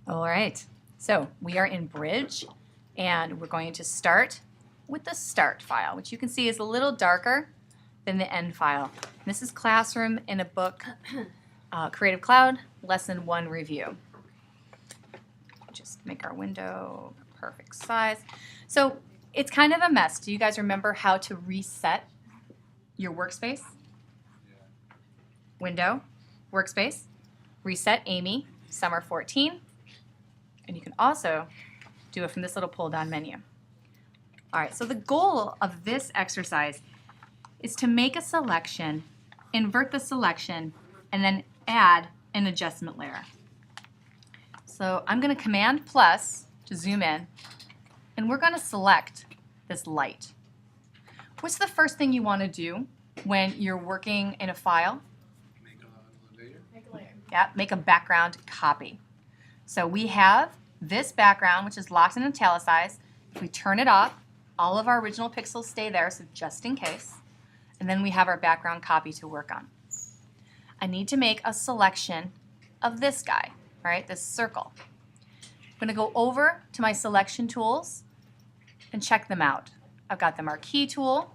All right, so we are in Bridge, and we're going to start with the start file, which you can see is a little darker than the end file. This is Classroom in a Book, Creative Cloud, Lesson 1 Review. Just make our window perfect size. So it's kind of a mess. Do you guys remember how to reset your workspace? Window, Workspace, Reset Amy, Summer 14. And you can also do it from this little pull-down menu. All right, so the goal of this exercise is to make a selection, invert the selection, and then add an adjustment layer. So I'm going to Command plus to zoom in, and we're going to select this light. What's the first thing you want to do when you're working in a file? Make a layer. Make a layer. Yeah, make a background copy. So we have this background, which is locked and italicized. If we turn it off, all of our original pixels stay there, so just in case. And then we have our background copy to work on. I need to make a selection of this guy, right, this circle. I'm going to go over to my selection tools and check them out. I've got the Marquee Tool.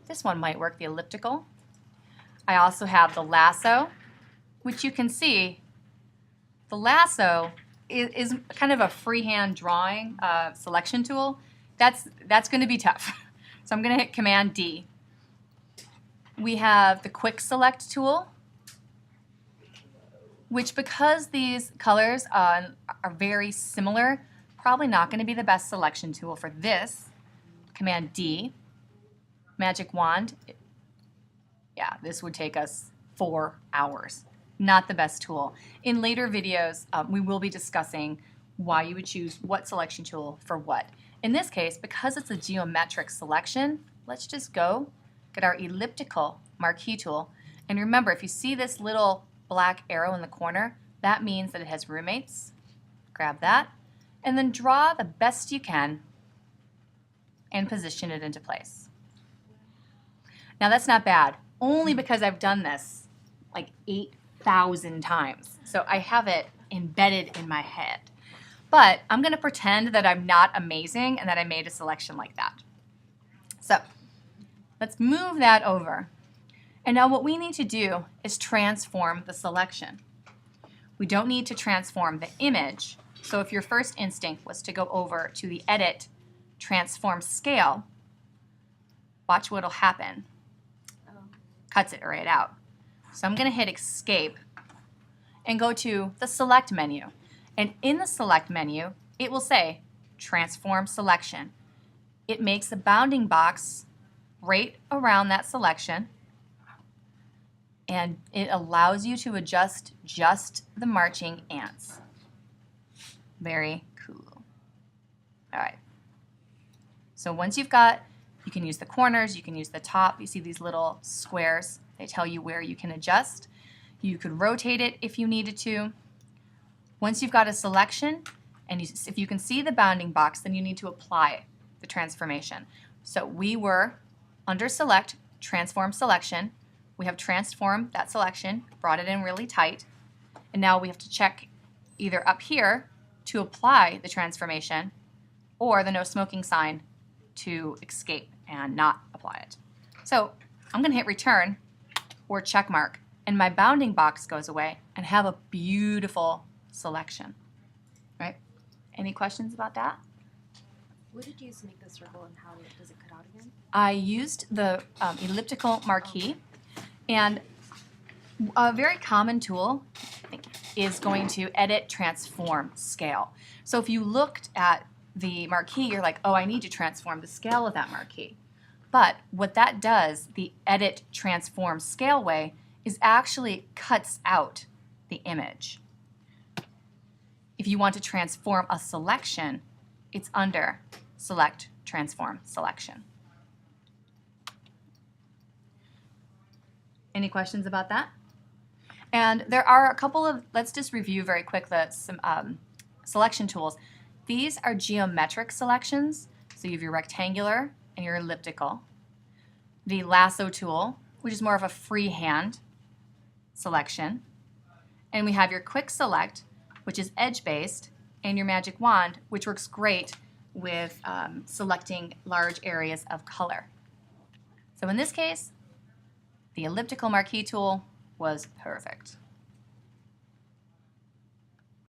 This one might work, the Elliptical. I also have the Lasso, which you can see, the Lasso is kind of a freehand drawing selection tool. That's going to be tough. So I'm going to hit Command D. We have the Quick Select tool, which because these colors are very similar, probably not going to be the best selection tool for this. Command D. Magic Wand. Yeah, this would take us 4 hours. Not the best tool. In later videos, we will be discussing why you would choose what selection tool for what. In this case, because it's a geometric selection, let's just go get our elliptical marquee tool. And remember, if you see this little black arrow in the corner, that means that it has roommates. Grab that, and then draw the best you can and position it into place. Now that's not bad, only because I've done this like 8,000 times. So I have it embedded in my head. But I'm going to pretend that I'm not amazing and that I made a selection like that. So let's move that over. And now what we need to do is transform the selection. We don't need to transform the image. So if your first instinct was to go over to the Edit, Transform Scale, watch what'll happen. Cuts it right out. So I'm going to hit Escape and go to the Select menu. And in the Select menu, it will say Transform Selection. It makes a bounding box right around that selection, and it allows you to adjust just the marching ants. Very cool. All right. So once you've got, you can use the corners, you can use the top. You see these little squares. They tell you where you can adjust. You could rotate it if you needed to. Once you've got a selection, and if you can see the bounding box, then you need to apply the transformation. So we were under Select, Transform Selection. We have transformed that selection, brought it in really tight, and now we have to check either up here to apply the transformation or the no smoking sign to escape and not apply it. So I'm going to hit Return or check mark, and my bounding box goes away and have a beautiful selection. Right? Any questions about that? What did you use to make the circle, and how does it cut out again? I used the elliptical marquee, and a very common tool, I think, is going to Edit, Transform, Scale. So if you looked at the marquee, you're like, oh, I need to transform the scale of that marquee. But what that does, the Edit, Transform, Scale way, is actually cuts out the image. If you want to transform a selection, it's under Select, Transform, Selection. Any questions about that? And there are a couple of, let's just review very quick some selection tools. These are geometric selections. So you have your rectangular and your elliptical. The Lasso tool, which is more of a freehand selection. And we have your Quick Select, which is edge-based, and your magic wand, which works great with selecting large areas of color. So in this case, the elliptical marquee tool was perfect.